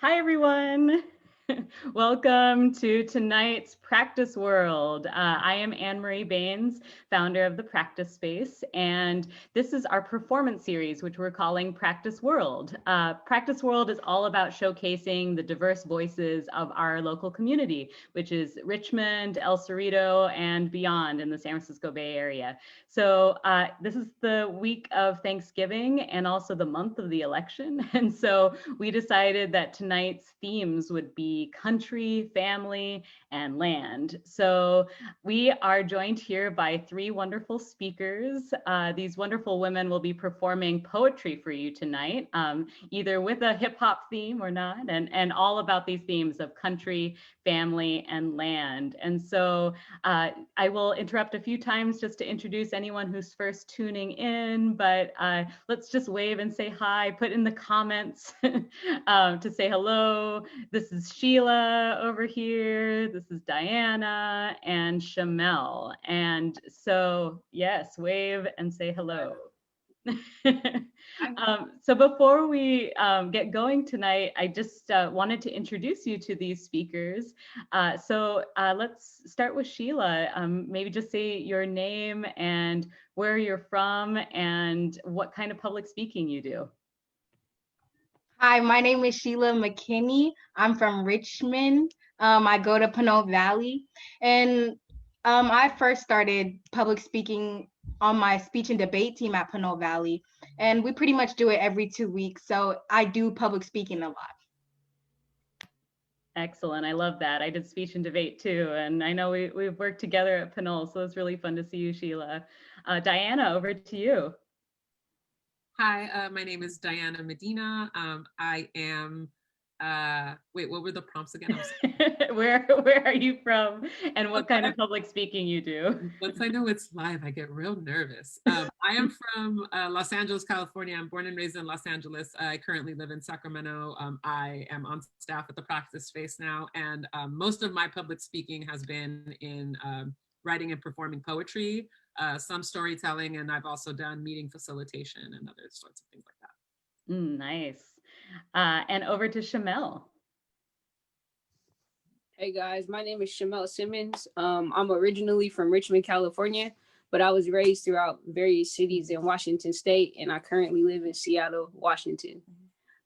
Hi, everyone. Welcome to tonight's Practice World. I am Anne-Marie Baines, founder of the Practice Space, and this is our performance series, which we're calling Practice World. Practice World is all about showcasing the diverse voices of our local community, which is Richmond, El Cerrito, and beyond in the San Francisco Bay Area. So this is the week of Thanksgiving and also the month of the election. And so we decided that tonight's themes would be country, family, and land. So we are joined here by three wonderful speakers. These wonderful women will be performing poetry for you tonight, either with a hip hop theme or not, and all about these themes of country, family, and land. And so I will interrupt a few times just to introduce anyone who's first tuning in, but let's just wave and say hi, put in the comments to say hello. This is Sheila over here. This is Diana and Chamel. And so, yes, wave and say hello. So before we get going tonight, I just wanted to introduce you to these speakers. So let's start with Sheila. Maybe just say your name and where you're from and what kind of public speaking you do. Hi, my name is Sheila McKinney. I'm from Richmond. I go to Pinot Valley, and I first started public speaking on my speech and debate team at Pinot Valley, and we pretty much do it every 2 weeks. So I do public speaking a lot. Excellent. I love that. I did speech and debate too. And I know we've worked together at Pinole, so it's really fun to see you, Sheila. Diana, over to you. Hi, my name is Diana Medina. I am, wait, what were the prompts again? Where are you from and what kind of public speaking you do? Once I know it's live, I get real nervous. I am from Los Angeles, California. I'm born and raised in Los Angeles. I currently live in Sacramento. I am on staff at the Practice Space now, and most of my public speaking has been in writing and performing poetry, some storytelling, and I've also done meeting facilitation and other sorts of things like that. Nice. And over to Chamel. Hey guys, my name is Chamel Simmons. I'm originally from Richmond, California, but I was raised throughout various cities in Washington State, and I currently live in Seattle, Washington.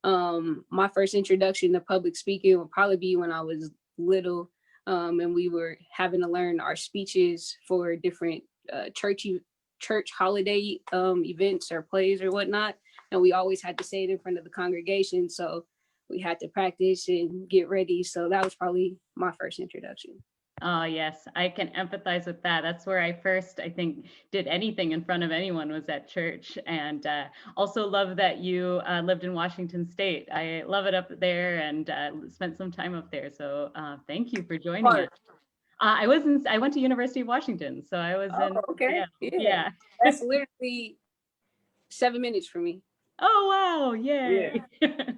My first introduction to public speaking would probably be when I was little, and we were having to learn our speeches for different church holiday events or plays or whatnot, and we always had to say it in front of the congregation. So we had to practice and get ready. So that was probably my first introduction. Oh, yes, I can empathize with that. That's where I first, I think, did anything in front of anyone was at church. And also love that you lived in Washington State. I love it up there and spent some time up there. So thank you for joining us. I went to University of Washington, so I was in. Okay. Yeah. That's literally 7 minutes for me. Oh, wow. Yay. Yeah.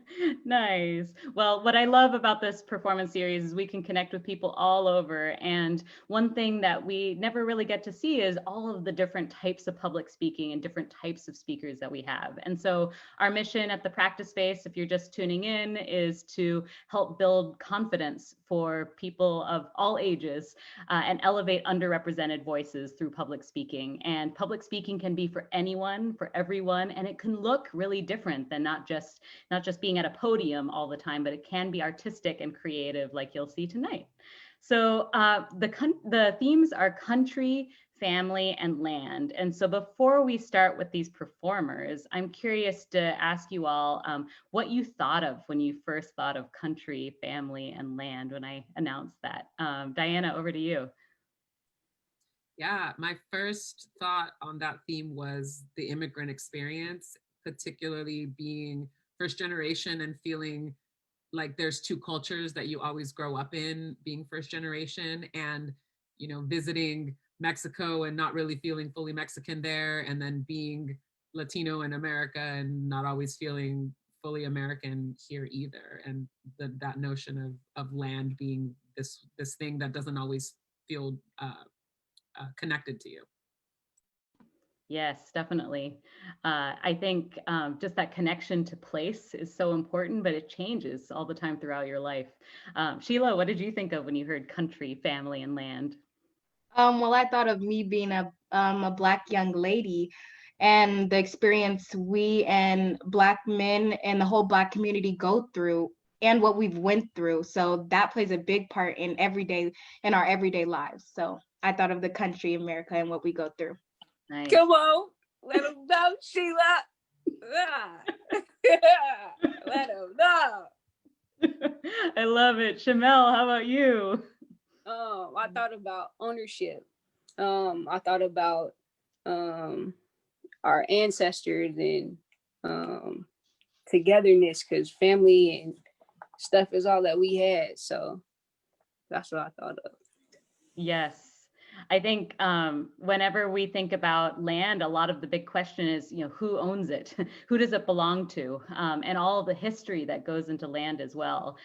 Nice. Well, what I love about this performance series is we can connect with people all over. And one thing that we never really get to see is all of the different types of public speaking and different types of speakers that we have. And so our mission at the Practice Space, if you're just tuning in, is to help build confidence for people of all ages and elevate underrepresented voices through public speaking. And public speaking can be for anyone, for everyone, and it can look really different than not just being at a podium all the time, but it can be artistic and creative, like you'll see tonight. So the themes are country, family, and land. And so before we start with these performers, I'm curious to ask you all what you thought of when you first thought of country, family, and land when I announced that. Diana, over to you. Yeah, my first thought on that theme was the immigrant experience, particularly being first generation and feeling like there's two cultures that you always grow up in, being first generation, and visiting Mexico and not really feeling fully Mexican there, and then being Latino in America and not always feeling fully American here either. And that notion of land being this thing that doesn't always feel connected to you. Yes, definitely. I think just that connection to place is so important, but it changes all the time throughout your life. Sheila, what did you think of when you heard country, family, and land? Well, I thought of me being a Black young lady and the experience we and Black men and the whole Black community go through and what we've went through. So that plays a big part in our everyday lives. So I thought of the country, America, and what we go through. Nice. Come on, let them know, Sheila. Ah. Let them know. I love it. Chamel, how about you? I thought about ownership. I thought about our ancestors and togetherness, because family and stuff is all that we had. So that's what I thought of. Yes. I think whenever we think about land, a lot of the big question is, who owns it? Who does it belong to? And all the history that goes into land as well.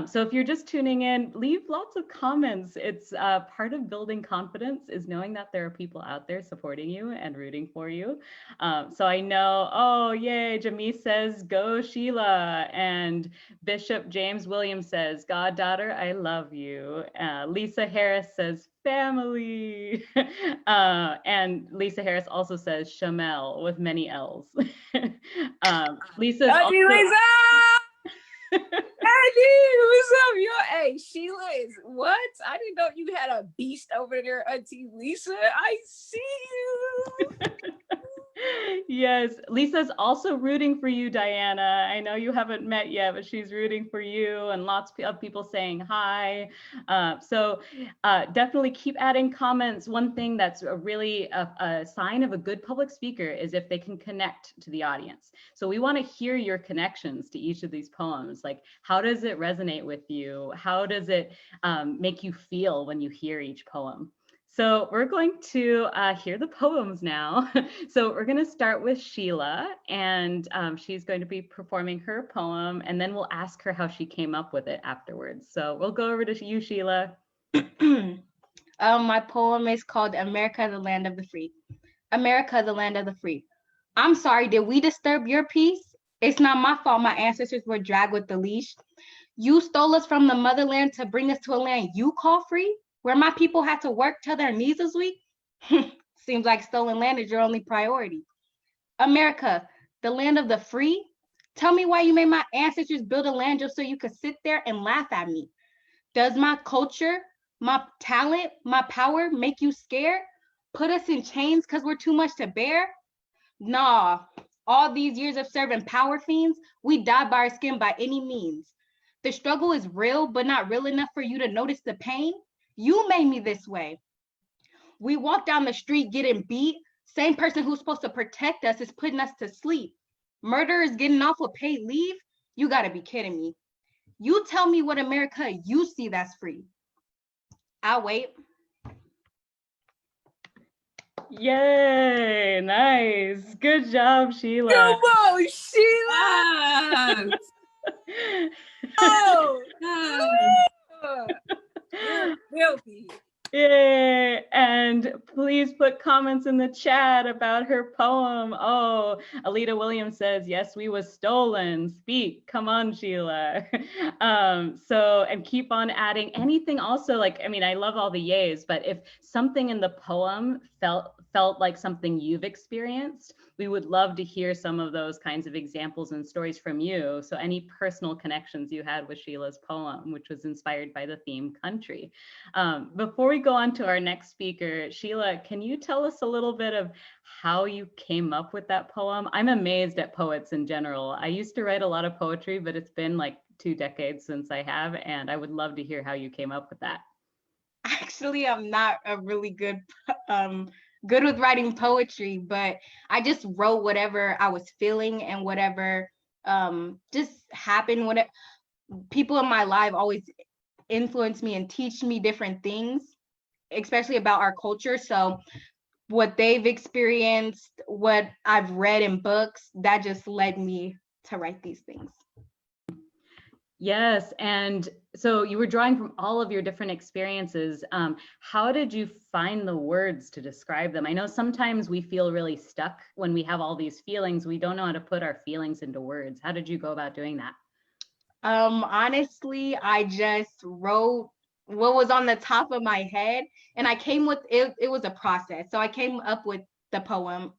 So if you're just tuning in, leave lots of comments. It's part of building confidence is knowing that there are people out there supporting you and rooting for you. So I know, oh, yay, Jamie says, go Sheila. And Bishop James Williams says, goddaughter, I love you. Lisa Harris says, family. And Lisa Harris also says Chamel with many L's. Lisa's also, Lisa! Hey, what's up, yo? Hey, Sheila is what? I didn't know you had a beast over there, Auntie Lisa. I see you. Yes, Lisa's also rooting for you, Diana. I know you haven't met yet, but she's rooting for you, and lots of people saying hi. So definitely keep adding comments. One thing that's really a sign of a good public speaker is if they can connect to the audience. So we want to hear your connections to each of these poems. Like, how does it resonate with you? How does it make you feel when you hear each poem? So we're going to hear the poems now. So we're going to start with Sheila, and she's going to be performing her poem, and then we'll ask her how she came up with it afterwards. So we'll go over to you, Sheila. My poem is called America, the Land of the Free. America, the Land of the Free. I'm sorry, did we disturb your peace? It's not my fault my ancestors were dragged with the leash. You stole us from the motherland to bring us to a land you call free? Where my people had to work till their knees was weak? Seems like stolen land is your only priority. America, the land of the free? Tell me why you made my ancestors build a land just so you could sit there and laugh at me. Does my culture, my talent, my power make you scared? Put us in chains because we're too much to bear? Nah, all these years of serving power fiends, we died by our skin by any means. The struggle is real, but not real enough for you to notice the pain. You made me this way. We walk down the street getting beat. Same person who's supposed to protect us is putting us to sleep. Murder is getting off with paid leave. You gotta be kidding me. You tell me what America you see that's free. I'll wait. Yay, nice. Good job, Sheila. Come on, Sheila. Yes. Oh, Yes. you're filthy. Yay! And please put comments in the chat about her poem. Oh, Alita Williams says, yes, we was stolen. Speak. Come on, Sheila. And keep on adding anything also, like, I mean, I love all the yays, but if something in the poem felt like something you've experienced, we would love to hear some of those kinds of examples and stories from you. So any personal connections you had with Sheila's poem, which was inspired by the theme country. Before we go on to our next speaker, Sheila, can you tell us a little bit of how you came up with that poem? I'm amazed at poets in general. I used to write a lot of poetry, but it's been like 2 decades since I have, and I would love to hear how you came up with that. Actually, I'm not a really good with writing poetry, but I just wrote whatever I was feeling and whatever just happened. What people in my life always influence me and teach me different things, especially about our culture. So what they've experienced, what I've read in books, that just led me to write these things. Yes, and so you were drawing from all of your different experiences. How did you find the words to describe them? I know sometimes we feel really stuck when we have all these feelings. We don't know how to put our feelings into words. How did you go about doing that? Honestly, I just wrote what was on the top of my head, and I came with it. It was a process. So I came up with the poem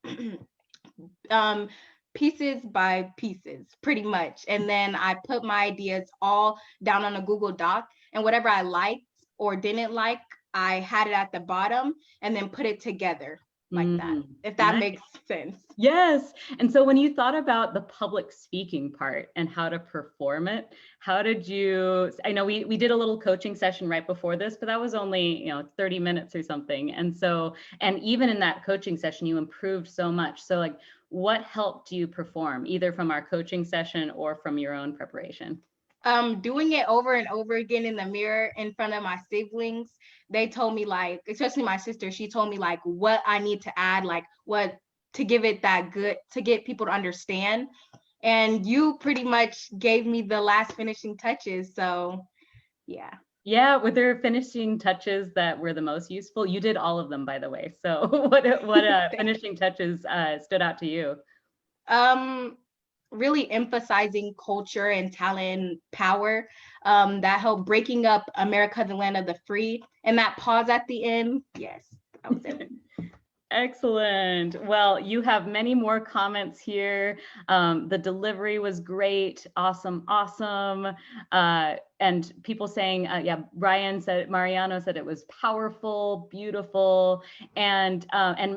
um pieces by pieces, pretty much. And then I put my ideas all down on a Google Doc, and whatever I liked or didn't like, I had it at the bottom and then put it together like that, if that Nice. makes sense. Yes. And so when you thought about the public speaking part and how to perform it, how did you, I know we did a little coaching session right before this, but that was only, 30 minutes or something. And so, and even in that coaching session, you improved so much. So like, what helped you perform either from our coaching session or from your own preparation? Doing it over and over again in the mirror in front of my siblings, they told me, like, especially my sister, she told me like what I need to add, like what to give it that good, to get people to understand. And you pretty much gave me the last finishing touches. So yeah. Yeah, were there finishing touches that were the most useful? You did all of them, by the way. So what finishing touches stood out to you? Really emphasizing culture and talent power, that helped breaking up America, the land of the free, and that pause at the end. Yes, that was it. Excellent. Well, you have many more comments here. The delivery was great. Awesome. Awesome. And people saying, yeah, Mariano said it was powerful, beautiful, and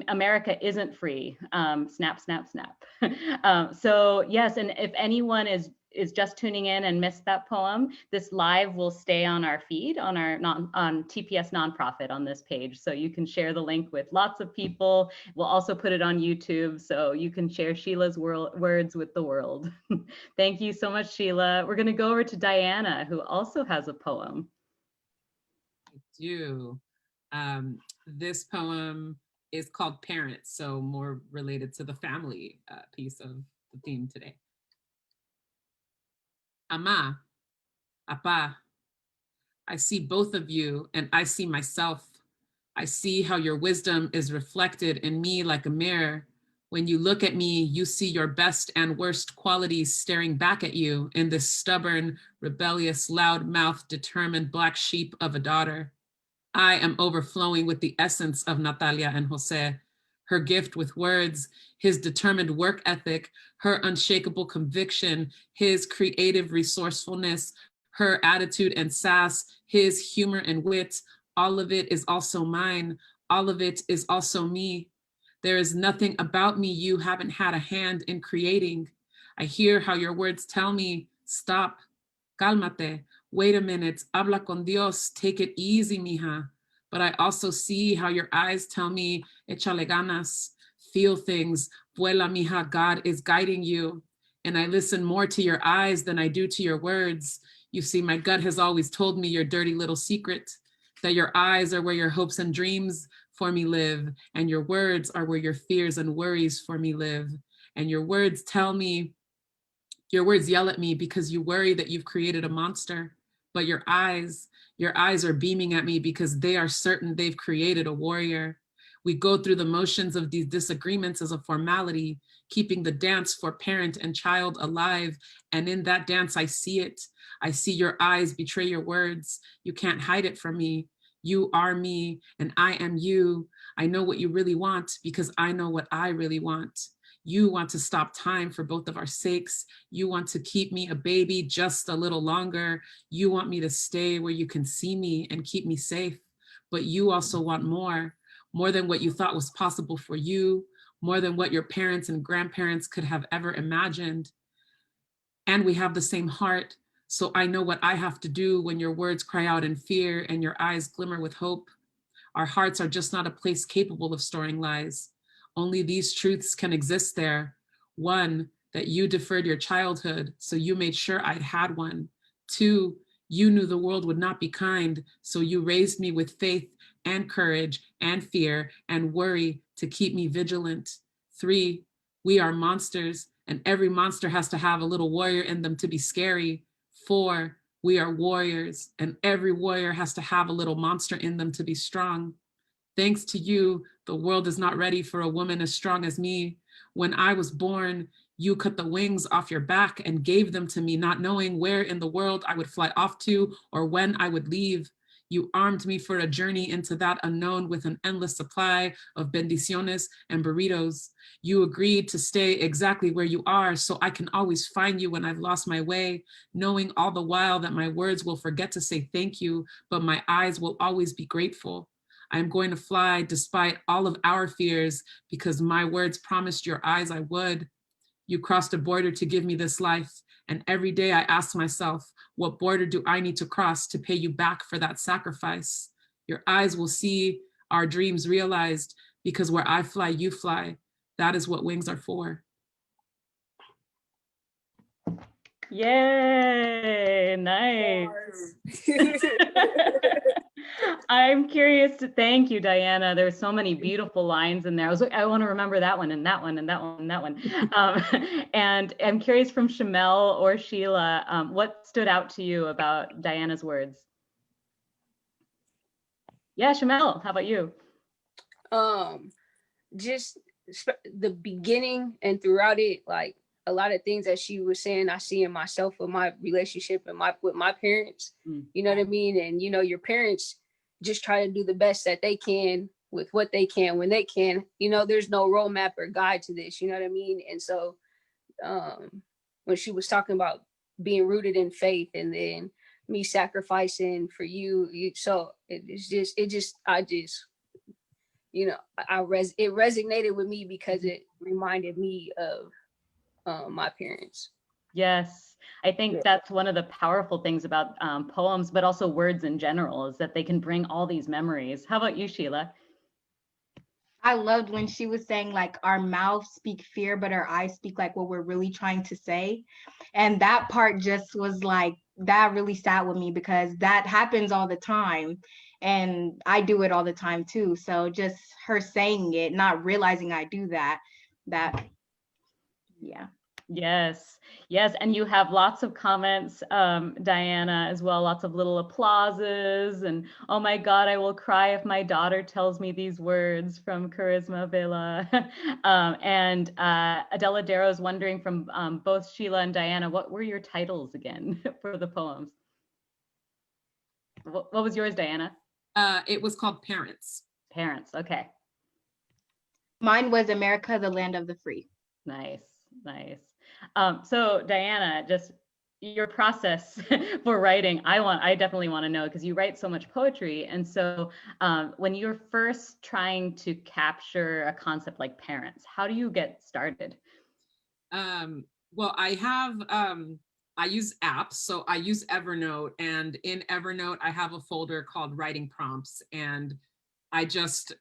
America isn't free. Snap, snap, snap. So yes, and if anyone is just tuning in and missed that poem, this live will stay on our feed on TPS Nonprofit on this page. So you can share the link with lots of people. We'll also put it on YouTube so you can share Sheila's words with the world. Thank you so much, Sheila. We're going to go over to Diana, who also has a poem. I do. This poem is called Parents, so more related to the family piece of the theme today. Ama, Apa, I see both of you and I see myself. I see how your wisdom is reflected in me like a mirror. When you look at me, you see your best and worst qualities staring back at you in this stubborn, rebellious, loud-mouthed, determined black sheep of a daughter. I am overflowing with the essence of Natalia and Jose, her gift with words, his determined work ethic, her unshakable conviction, his creative resourcefulness, her attitude and sass, his humor and wit. All of it is also mine. All of it is also me. There is nothing about me you haven't had a hand in creating. I hear how your words tell me, stop, cálmate, wait a minute, habla con Dios, take it easy, mija. But I also see how your eyes tell me, échale ganas, feel things, vuela, mija, God is guiding you. And I listen more to your eyes than I do to your words. You see, my gut has always told me your dirty little secret, that your eyes are where your hopes and dreams for me live, and your words are where your fears and worries for me live. And your words tell me, your words yell at me because you worry that you've created a monster, but your eyes are beaming at me because they are certain they've created a warrior. We go through the motions of these disagreements as a formality, keeping the dance for parent and child alive. And in that dance, I see it. I see your eyes betray your words. You can't hide it from me. You are me and I am you. I know what you really want because I know what I really want. You want to stop time for both of our sakes. You want to keep me a baby just a little longer. You want me to stay where you can see me and keep me safe. But you also want more than what you thought was possible for you, more than what your parents and grandparents could have ever imagined. And we have the same heart. So I know what I have to do when your words cry out in fear and your eyes glimmer with hope. Our hearts are just not a place capable of storing lies. Only these truths can exist there. One, that you deferred your childhood, so you made sure I'd had one. Two, you knew the world would not be kind, so you raised me with faith and courage and fear and worry to keep me vigilant. Three, we are monsters, and every monster has to have a little warrior in them to be scary. Four, We are warriors, and every warrior has to have a little monster in them to be strong. Thanks to you, the world is not ready for a woman as strong as me. When I was born, you cut the wings off your back and gave them to me, not knowing where in the world I would fly off to or when I would leave. You armed me for a journey into that unknown with an endless supply of bendiciones and burritos. You agreed to stay exactly where you are so I can always find you when I've lost my way, knowing all the while that my words will forget to say thank you, but my eyes will always be grateful. I am going to fly despite all of our fears because my words promised your eyes I would. You crossed a border to give me this life, and every day I ask myself, what border do I need to cross to pay you back for that sacrifice? Your eyes will see our dreams realized because where I fly, you fly. That is what wings are for. Yay, nice. I'm curious to thank you, Diana. There's so many beautiful lines in there. I want to remember that one and that one and that one and that one. And I'm curious from Chamel or Sheila, what stood out to you about Diana's words? Yeah, Chamel, how about you? Just the beginning and throughout it, like a lot of things that she was saying, I see in myself with my relationship and with my parents. You know what I mean? And you know, your parents just try to do the best that they can with what they can when they can. You know, there's no roadmap or guide to this. You know what I mean? And so, when she was talking about being rooted in faith, and then me sacrificing for you, so I just you know, it resonated with me because it reminded me of my parents. Yes, I think that's one of the powerful things about poems, but also words in general, is that they can bring all these memories. How about you, Sheila? I loved when she was saying like our mouths speak fear, but our eyes speak like what we're really trying to say. And that part just was like, that really sat with me because that happens all the time. And I do it all the time too. So just her saying it, not realizing I do that, yeah. Yes, yes. And you have lots of comments, Diana, as well, lots of little applauses. And oh my God, I will cry if my daughter tells me these words from Charisma Vela. And Adela Darrow is wondering from both Sheila and Diana, what were your titles again for the poems? What was yours, Diana? It was called Parents. Parents, okay. Mine was America, the Land of the Free. Nice, nice. So Diana, just your process for writing, I definitely want to know, because you write so much poetry. And so when you're first trying to capture a concept like parents, how do you get started? Well, I use apps. So I use Evernote, and in Evernote, I have a folder called writing prompts, and I just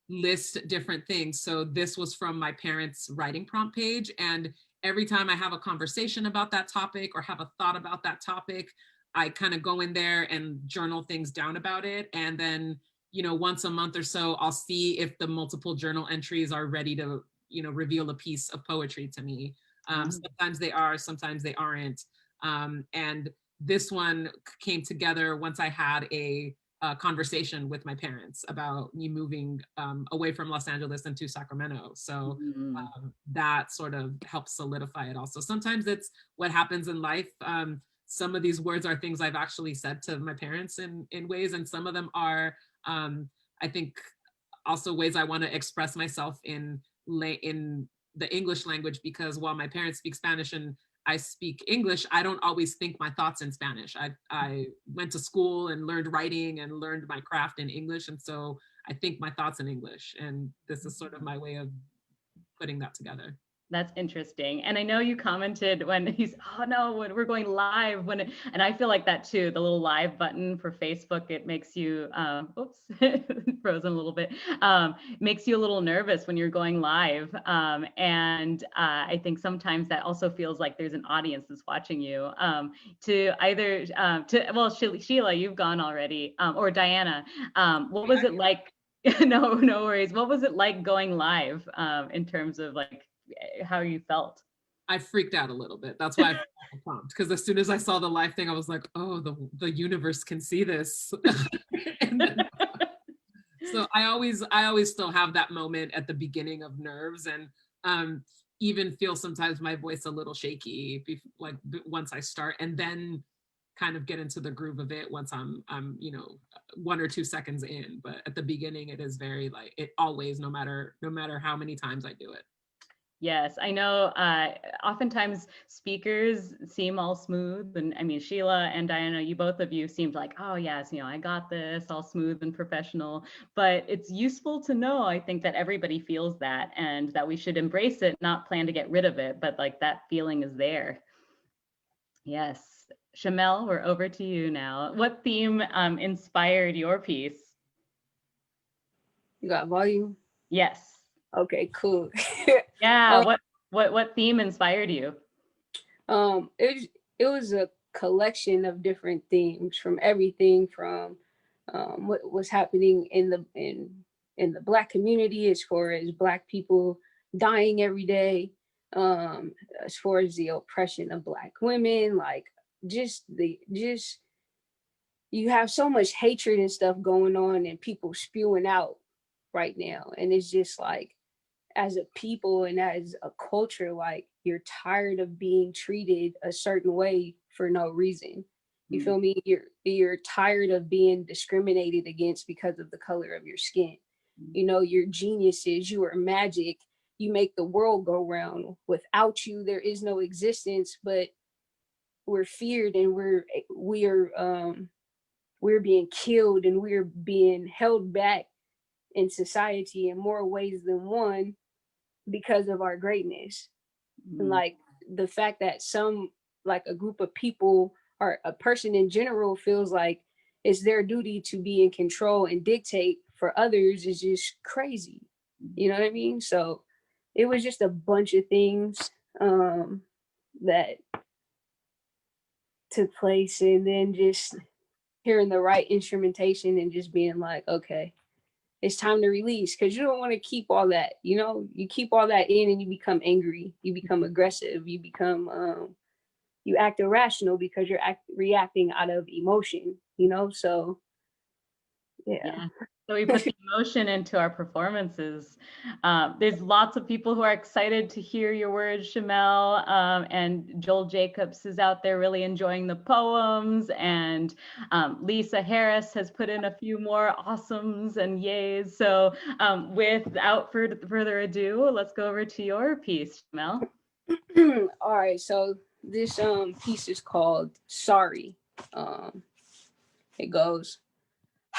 list different things. So this was from my parents' writing prompt page. And every time I have a conversation about that topic or have a thought about that topic, I kind of go in there and journal things down about it. And then, you know, once a month or so, I'll see if the multiple journal entries are ready to, you know, reveal a piece of poetry to me. Sometimes they are, sometimes they aren't. And this one came together once I had a conversation with my parents about me moving away from Los Angeles into Sacramento. So that sort of helps solidify it also. Sometimes it's what happens in life. Some of these words are things I've actually said to my parents in ways, and some of them are, I think, also ways I want to express myself in the English language, because while my parents speak Spanish and I speak English, I don't always think my thoughts in Spanish. I went to school and learned writing and learned my craft in English. And so I think my thoughts in English. And this is sort of my way of putting that together. That's interesting. And I know you commented when he's, oh no, when we're going live, and I feel like that too, the little live button for Facebook, it makes you, oops, frozen a little bit, makes you a little nervous when you're going live. And I think sometimes that also feels like there's an audience that's watching you, well, Sheila, you've gone already, or Diana, what was it like? No worries. What was it like going live in terms of like, how you felt? I freaked out a little bit. That's why I felt pumped, because as soon as I saw the live thing, I was like, oh, the universe can see this. And then, so I always still have that moment at the beginning of nerves, and even feel sometimes my voice a little shaky, like once I start, and then kind of get into the groove of it once I'm 1 or 2 seconds in. But at the beginning, it is very like, it always, no matter how many times I do it. Yes, I know. Oftentimes speakers seem all smooth, and I mean, Sheila and Diana, you both of you seemed like, oh yes, I got this, all smooth and professional. But it's useful to know, I think, that everybody feels that, and that we should embrace it, not plan to get rid of it, but like that feeling is there. Yes, Chamel, we're over to you now. What theme inspired your piece? You got volume? Yes. Okay, cool. Yeah. What theme inspired you? It was a collection of different themes, from everything from what was happening in the Black community, as far as Black people dying every day, as far as the oppression of Black women, like just you have so much hatred and stuff going on, and people spewing out right now, and it's just like, as a people and as a culture, like, you're tired of being treated a certain way for no reason. You feel me? You're tired of being discriminated against because of the color of your skin. You're geniuses, you are magic, you make the world go round. Without you, there is no existence, but we're feared, and we're being killed, and we're being held back in society in more ways than one, because of our greatness. And like the fact that a group of people, or a person in general, feels like it's their duty to be in control and dictate for others is just crazy. You know what I mean? So it was just a bunch of things that took place, and then just hearing the right instrumentation and just being like, okay, it's time to release, because you don't want to keep all that. You keep all that in, and you become angry, you become aggressive, you become you act irrational because you're reacting out of emotion. So yeah. So we put the emotion into our performances. There's lots of people who are excited to hear your words, Chamel, and Joel Jacobs is out there really enjoying the poems, and Lisa Harris has put in a few more awesomes and yays. So without further ado, let's go over to your piece, Chamel. All right, so this piece is called Sorry. It goes,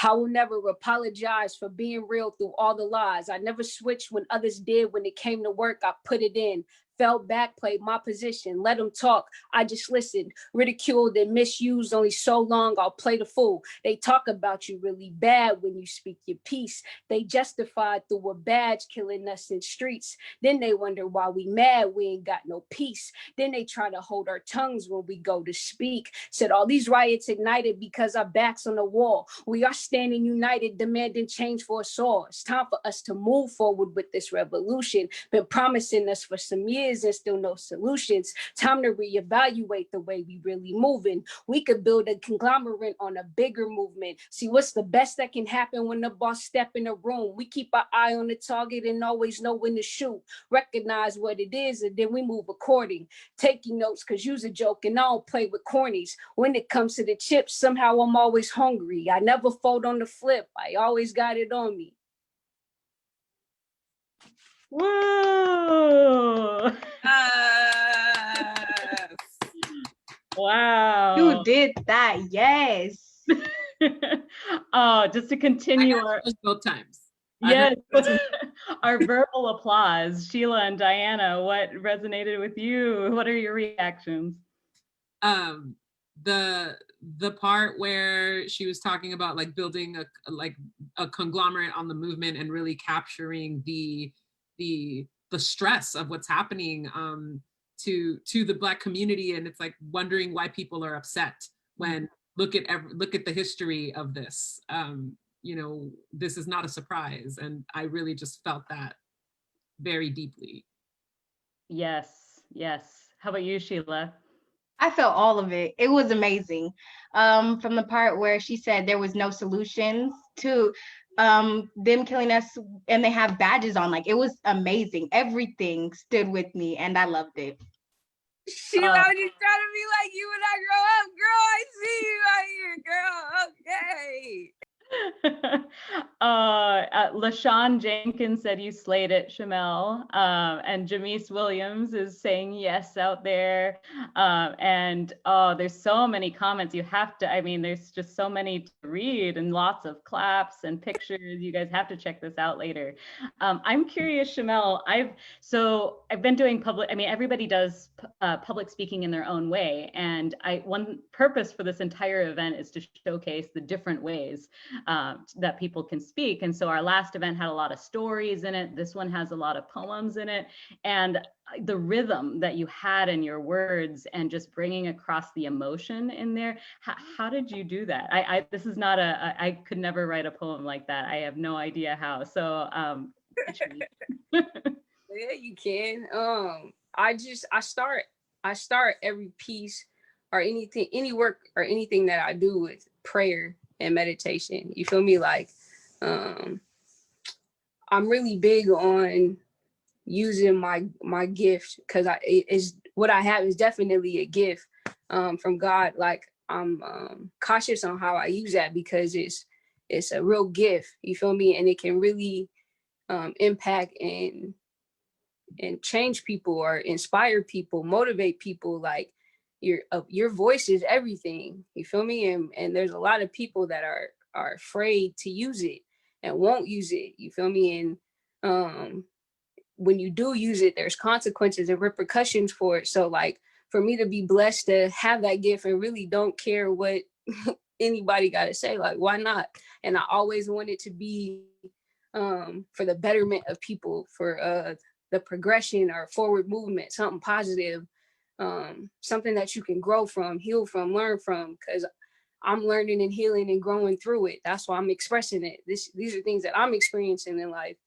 I will never apologize for being real through all the lies. I never switched when others did. When it came to work, I put it in. Fell back, played my position. Let them talk. I just listened. Ridiculed and misused only so long. I'll play the fool. They talk about you really bad when you speak your piece. They justified through a badge killing us in streets. Then they wonder why we mad. We ain't got no peace. Then they try to hold our tongues when we go to speak. Said all these riots ignited because our backs on the wall. We are standing united, demanding change for us all. It's time for us to move forward with this revolution. Been promising us for some years and still no solutions. Time to reevaluate the way we really moving. We could build a conglomerate on a bigger movement. See what's the best that can happen when the boss step in the room. We keep our eye on the target and always know when to shoot. Recognize what it is and then we move according. Taking notes cause you's a joke and I don't play with cornies. When it comes to the chips, somehow I'm always hungry. I never fold on the flip. I always got it on me. Whoa! Yes. Wow. You did that. Yes. Oh, just to continue our both times. Yes, our verbal applause. Sheila and Diana, what resonated with you? What are your reactions? The part where she was talking about like building a conglomerate on the movement and really capturing the stress of what's happening to the Black community, and it's like wondering why people are upset when look at the history of this. This is not a surprise, and I really just felt that very deeply. Yes. How about you, Sheila? I felt all of it. It was amazing. From the part where she said there was no solutions to them killing us and they have badges on. Like, it was amazing. Everything stood with me and I loved it. Sheila, I was just trying to be like you when I grow up. Girl, I see you out here, girl. Okay. LaShawn Jenkins said you slayed it, Chamel. And Jamise Williams is saying yes out there. And there's so many comments. You have to, I mean, there's just so many to read and lots of claps and pictures. You guys have to check this out later. I'm curious, Chamel, I've been doing public, I mean, everybody does public speaking in their own way. And one purpose for this entire event is to showcase the different ways that people can speak. And so our last event had a lot of stories in it. This one has a lot of poems in it. And the rhythm that you had in your words and just bringing across the emotion in there, how did you do that? This is not I could never write a poem like that. I have no idea how. So yeah, you can. I start every piece or anything, any work or anything that I do with prayer and meditation. You feel me? Like, I'm really big on using my gift, because what I have is definitely a gift from God. Like, I'm cautious on how I use that because it's a real gift. You feel me? And it can really impact and change people or inspire people, motivate people. Like, your voice is everything. You feel me? And there's a lot of people that are afraid to use it and won't use it. You feel me? And when you do use it, there's consequences and repercussions for it. So, like, for me to be blessed to have that gift and really don't care what anybody got to say, like, why not? And I always wanted to be for the betterment of people, for the progression or forward movement, something positive, something that you can grow from, heal from, learn from, because I'm learning and healing and growing through it. That's why I'm expressing it. These are things that I'm experiencing in life.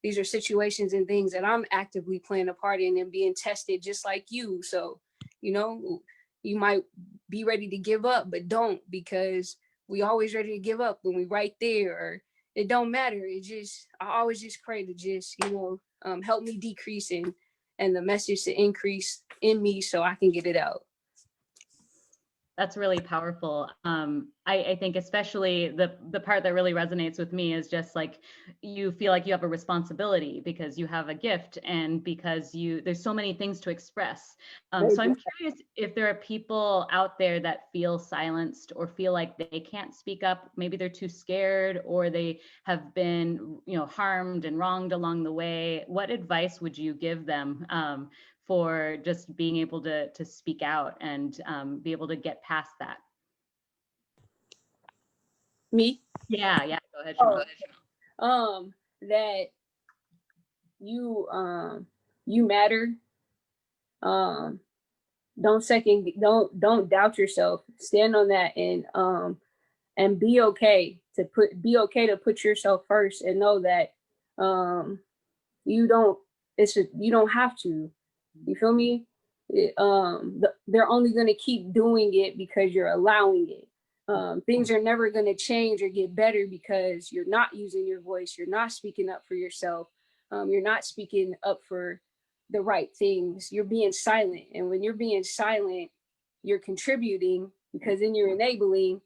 These are situations and things that I'm actively playing a part in and being tested just like you. So, you know, you might be ready to give up, but don't, because we always ready to give up when we right there, or it don't matter. I always just pray to just, help me decrease and the message to increase in me so I can get it out. That's really powerful. I think especially the part that really resonates with me is just like, you feel like you have a responsibility because you have a gift and because there's so many things to express. So I'm curious if there are people out there that feel silenced or feel like they can't speak up. Maybe they're too scared or they have been, harmed and wronged along the way. What advice would you give them for just being able to speak out and be able to get past that? Me? Yeah, go ahead, Sheila. That you matter. Don't doubt yourself. Stand on that and be okay to put yourself first and know that you don't have to. You feel me? They're only going to keep doing it because you're allowing it. Things are never going to change or get better because you're not using your voice. You're not speaking up for yourself. You're not speaking up for the right things. You're being silent. And when you're being silent, you're contributing, because then you're enabling,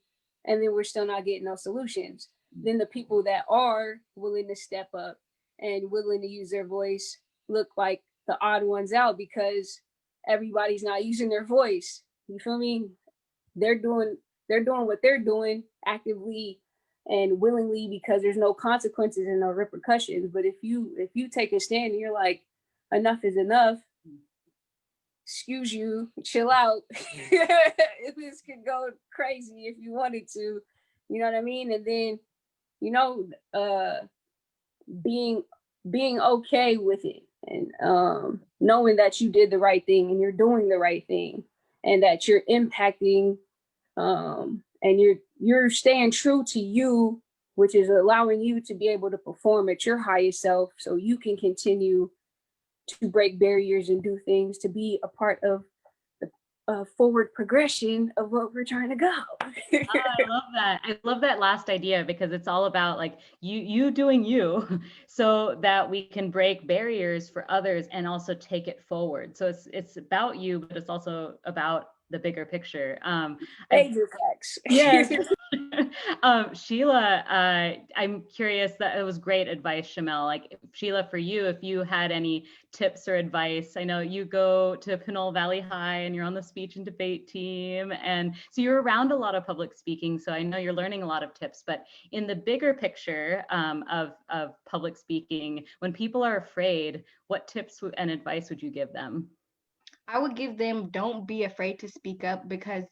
and then we're still not getting no solutions. Then the people that are willing to step up and willing to use their voice look like the odd ones out because everybody's not using their voice. You feel me? They're doing what they're doing actively and willingly because there's no consequences and no repercussions. But if you take a stand and you're like, enough is enough, excuse you, chill out. This could go crazy if you wanted to, you know what I mean? And then, being okay with it and knowing that you did the right thing and you're doing the right thing and that you're impacting and you're staying true to you, which is allowing you to be able to perform at your highest self so you can continue to break barriers and do things, to be a part of the forward progression of what we're trying to go. Oh, I love that. I love that last idea because it's all about like you doing you so that we can break barriers for others and also take it forward. So it's about you, but it's also about the bigger picture. Major facts. Yes. Sheila, I'm curious, that it was great advice, Chamel. Like, Sheila, for you, if you had any tips or advice, I know you go to Pinole Valley High and you're on the speech and debate team. And so you're around a lot of public speaking. So I know you're learning a lot of tips, but in the bigger picture of public speaking, when people are afraid, what tips and advice would you give them? I would give them, don't be afraid to speak up, because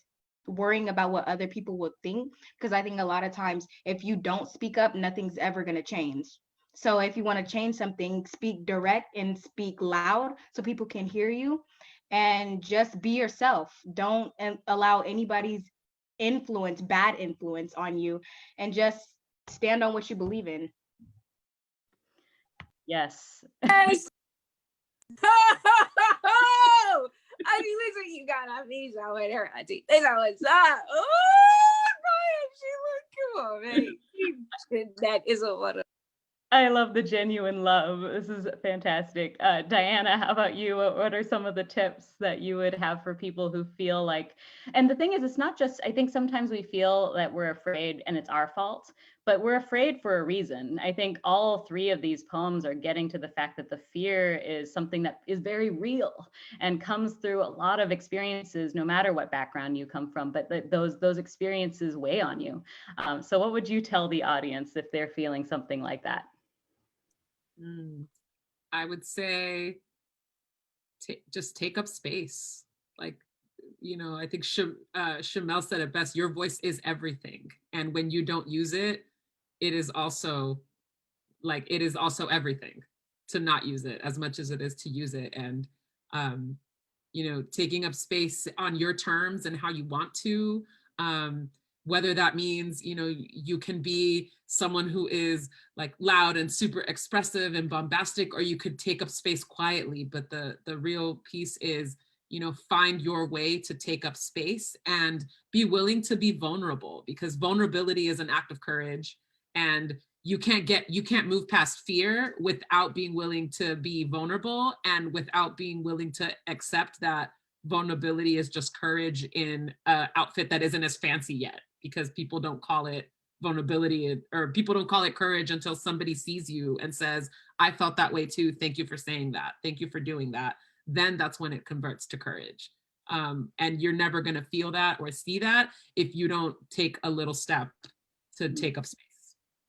worrying about what other people will think, because I think a lot of times if you don't speak up, nothing's ever going to change. So if you want to change something, speak direct and speak loud so people can hear you, and just be yourself. Don't allow anybody's influence, bad influence on you, and just stand on what you believe in. Yes. Yes. I mean, listen, you got a visa with her. I think that's how it's up. Oh, Brian, she look, come on, man. That is a what. I love the genuine love. This is fantastic. Diana, how about you? What are some of the tips that you would have for people who feel like, and the thing is, it's not just, I think sometimes we feel that we're afraid and it's our fault, but we're afraid for a reason. I think all three of these poems are getting to the fact that the fear is something that is very real and comes through a lot of experiences, no matter what background you come from, but those experiences weigh on you. So what would you tell the audience if they're feeling something like that? I would say just take up space. Like, you know, I think Chamel said it best, your voice is everything. And when you don't use it, it is also everything to not use it as much as it is to use it. And, you know, taking up space on your terms and how you want to, whether that means, you know, you can be someone who is like loud and super expressive and bombastic, or you could take up space quietly. But the real piece is, you know, find your way to take up space and be willing to be vulnerable, because vulnerability is an act of courage. And you can't move past fear without being willing to be vulnerable, and without being willing to accept that vulnerability is just courage in an outfit that isn't as fancy yet, because people don't call it vulnerability, or people don't call it courage until somebody sees you and says, I felt that way too. Thank you for saying that. Thank you for doing that. Then that's when it converts to courage. And you're never going to feel that or see that if you don't take a little step to take up space.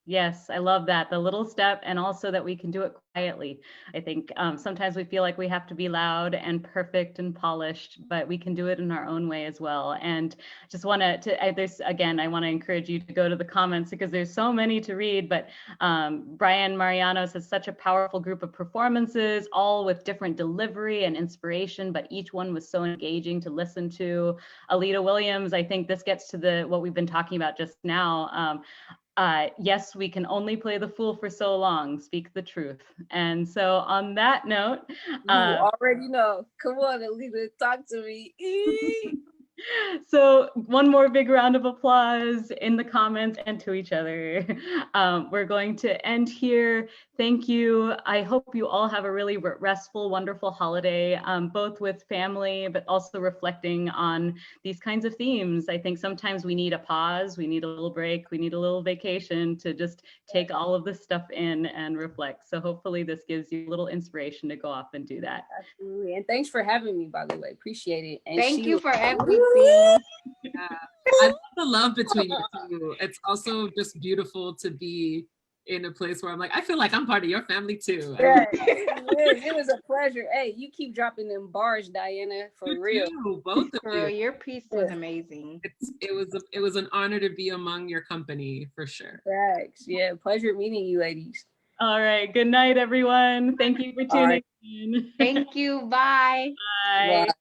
Yes, I love that. The little step, and also that we can do it quietly. I think sometimes we feel like we have to be loud and perfect and polished, but we can do it in our own way as well. And just want I want to encourage you to go to the comments, because there's so many to read, but Brian Marianos has such a powerful group of performances, all with different delivery and inspiration, but each one was so engaging to listen to. Alita Williams, I think this gets to what we've been talking about just now. Yes, we can only play the fool for so long, speak the truth. And so on that note, you already know. Come on, Alita, talk to me. So one more big round of applause in the comments and to each other. We're going to end here. Thank you. I hope you all have a really restful, wonderful holiday, both with family, but also reflecting on these kinds of themes. I think sometimes we need a pause, we need a little break, we need a little vacation to just take all of this stuff in and reflect. So hopefully this gives you a little inspiration to go off and do that. Absolutely. And thanks for having me, by the way. Appreciate it. And Thank Sheila, you for everything. Yeah. I love the love between you two. It's also just beautiful to be in a place where I'm like, I feel like I'm part of your family too. Yeah, it was a pleasure. Hey, you keep dropping them bars, Diana, for real. Too, both of For you. real, your piece was amazing. It was an honor to be among your company, for sure. Thanks. Yeah, pleasure meeting you, ladies. All right. Good night, everyone. Thank you for tuning in. Thank you. Bye. Bye. Bye.